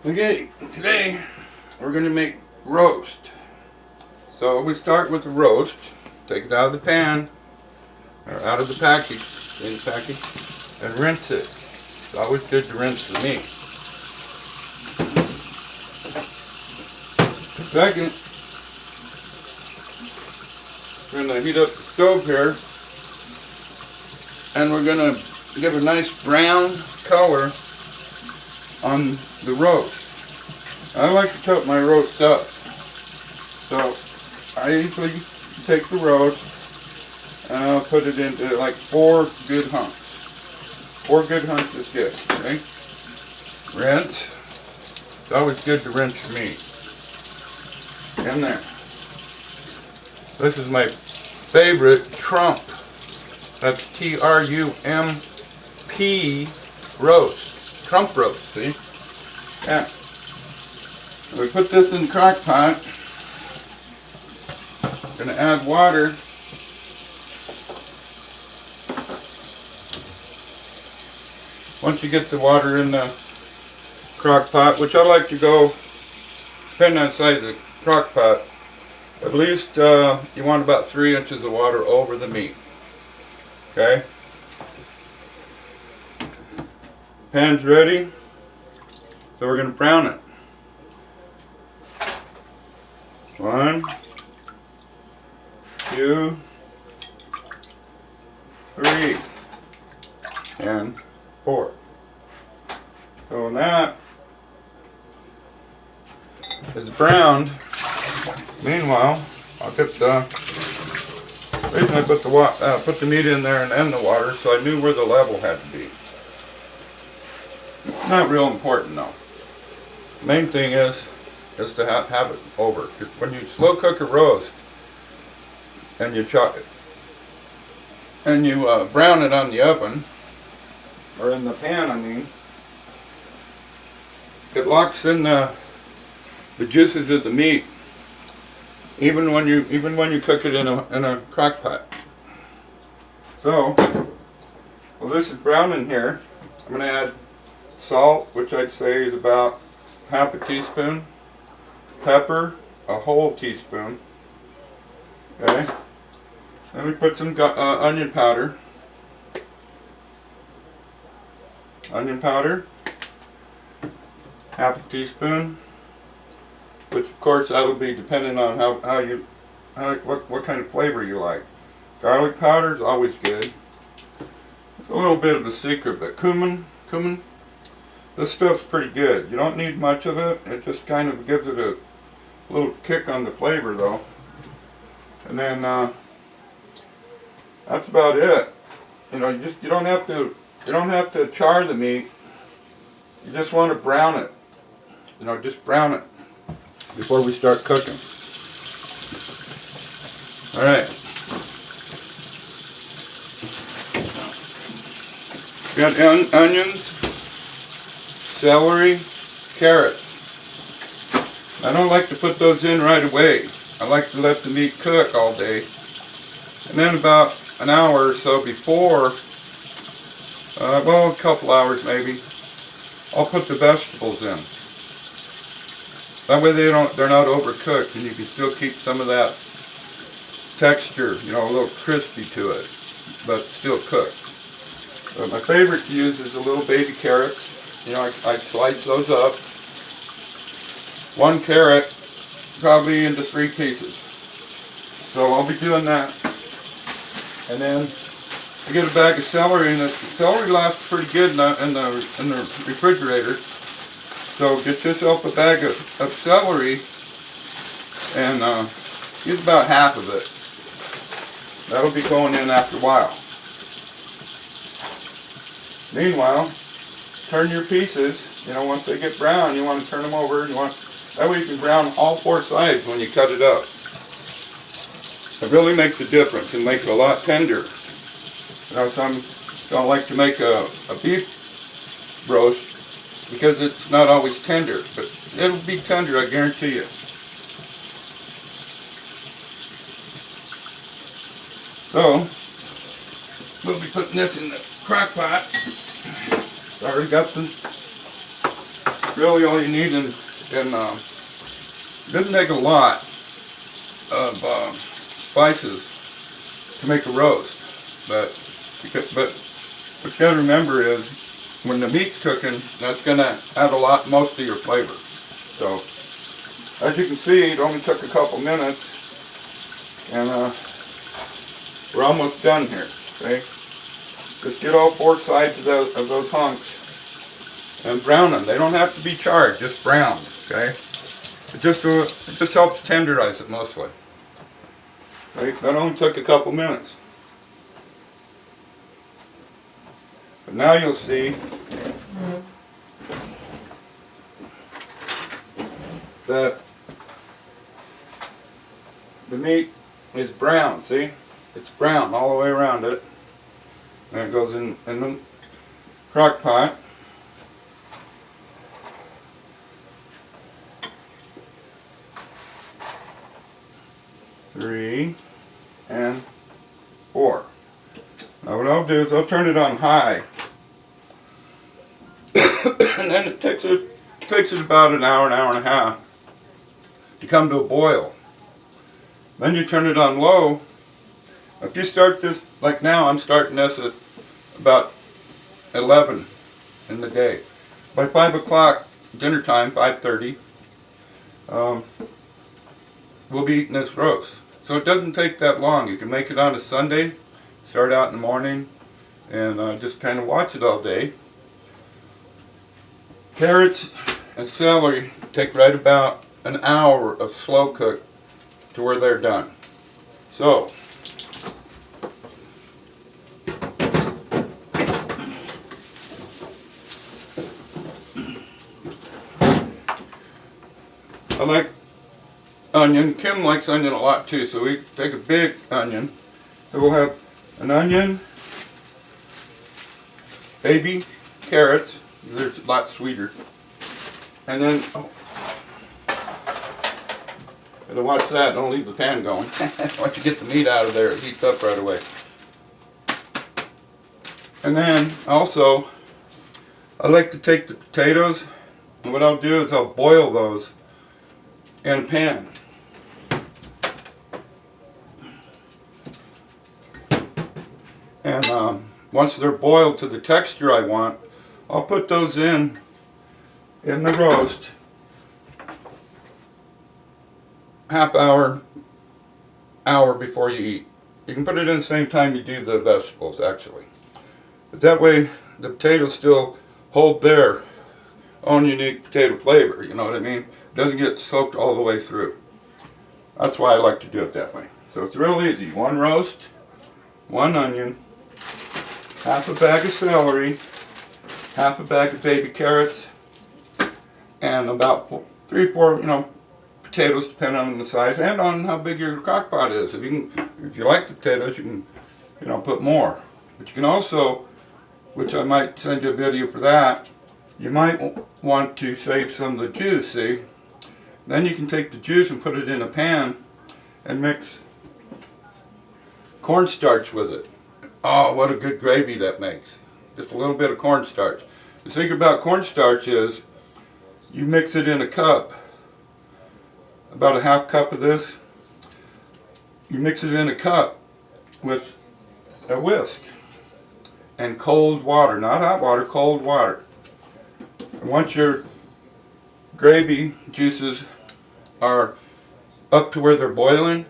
Okay, today we're going to make roast. So we start with the roast. Take it out of the pan, or out of the package, in the package, and rinse it. It's always good to rinse the meat. Second, we're going to heat up the stove here, and we're going to give a nice brown color on the roast. I like to cook my roast up. So I usually take the roast and I'll put it into like 4 good hunks. 4 good hunks is good. Okay? Rinse. It's always good to rinse your meat. In there. This is my favorite Trump. That's T-R-U-M-P roast. Trump roast, see? Yeah. We put this in the crock pot. Gonna add water. Once you get the water in the crock pot, which I like to go, depending on the size of the crock pot, at least you want about 3 inches of water over the meat. Okay? Pan's ready. So we're going to brown it. 1, 2, 3, and 4. So when that is browned, meanwhile, I'll get the reason I put the meat in there and then the water, so I knew where the level had to be. Not real important though. Main thing is to have it over. When you slow cook a roast and you chop it and you brown it on the oven or in the pan, I mean, it locks in the juices of the meat even when you cook it in a crock pot. So, well, this is browning here. I'm going to add salt, which I'd say is about half a teaspoon. Pepper, a whole teaspoon. Okay. Then we put some onion powder. Onion powder, half a teaspoon. Which of course that'll be depending on what kind of flavor you like. Garlic powder is always good. It's a little bit of a secret, but cumin. This stuff's pretty good. You don't need much of it. It just kind of gives it a little kick on the flavor, though. And then that's about it. You know, you don't have to char the meat. You just want to brown it. You know, just brown it before we start cooking. All right. Got onions, celery, carrots. I don't like to put those in right away. I like to let the meat cook all day. And then about an hour or so before, well, a couple hours maybe, I'll put the vegetables in. That way they're not overcooked and you can still keep some of that texture, you know, a little crispy to it, but still cooked. So my favorite to use is the little baby carrots. You know, I slice those up. 1 carrot probably into 3 pieces. So I'll be doing that. And then I get a bag of celery, and the celery lasts pretty good in the refrigerator. So get yourself a bag of celery and use about half of it. That'll be going in after a while. Meanwhile, turn your pieces. You know, once they get brown, you want to turn them over. That way you can brown all 4 sides when you cut it up. It really makes a difference and makes it a lot tender. You know, some don't like to make a beef roast because it's not always tender, but it'll be tender, I guarantee you. So, we'll be putting this in the crock pot. Already got the really all you need doesn't take a lot of spices to make a roast, but what you gotta remember is when the meat's cooking, that's gonna add most of your flavor. So as you can see, it only took a couple minutes, and we're almost done here. Okay, just get all 4 sides of those hunks and brown them. They don't have to be charred, just brown. Okay, it just helps tenderize it mostly. Right, that only took a couple minutes. But now you'll see that the meat is brown. See? It's brown all the way around it. And it goes in the crock pot. Three and 4. Now what I'll do is I'll turn it on high. And then it takes it about an hour and a half to come to a boil. Then you turn it on low. If you start this, like now I'm starting this at about 11 in the day. By 5 o'clock, dinner time, 5:30, we'll be eating this roast. So it doesn't take that long. You can make it on a Sunday, start out in the morning, and just kind of watch it all day. Carrots and celery take right about an hour of slow cook to where they're done. So, I like onion. Kim likes onion a lot too, so we take a big onion. So we'll have an onion, baby carrots, they're a lot sweeter, and then, gotta watch that, don't leave the pan going. Once you get the meat out of there, it heats up right away. And then also, I like to take the potatoes, and what I'll do is I'll boil those in a pan. And once they're boiled to the texture I want, I'll put those in the roast half hour before you eat. You can put it in the same time you do the vegetables actually. But that way the potatoes still hold their own unique potato flavor, you know what I mean? It doesn't get soaked all the way through. That's why I like to do it that way. So it's real easy. 1 roast, 1 onion, half a bag of celery, half a bag of baby carrots, and about 3 or 4, potatoes, depending on the size and on how big your crock pot is. If you like the potatoes, you can, put more. But you can also, which I might send you a video for that, you might want to save some of the juice, see? Then you can take the juice and put it in a pan and mix cornstarch with it. Oh, what a good gravy that makes. Just a little bit of cornstarch. The secret about cornstarch is you mix it in a cup, about a half cup of this. You mix it in a cup with a whisk and cold water, not hot water, cold water. And once your gravy juices are up to where they're boiling,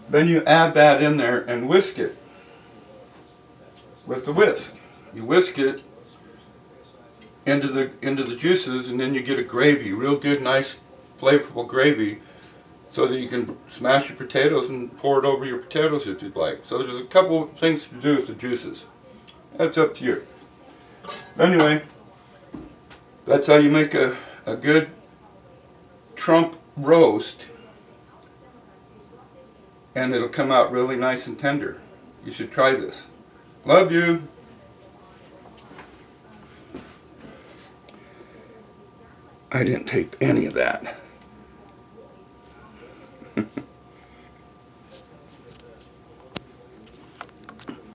then you add that in there and whisk it with the whisk. You whisk it into the juices, and then you get a gravy, real good, nice, flavorful gravy, so that you can smash your potatoes and pour it over your potatoes if you'd like. So there's a couple of things to do with the juices. That's up to you. Anyway, that's how you make a good Trump roast, and it'll come out really nice and tender. You should try this. Love you. I didn't tape any of that.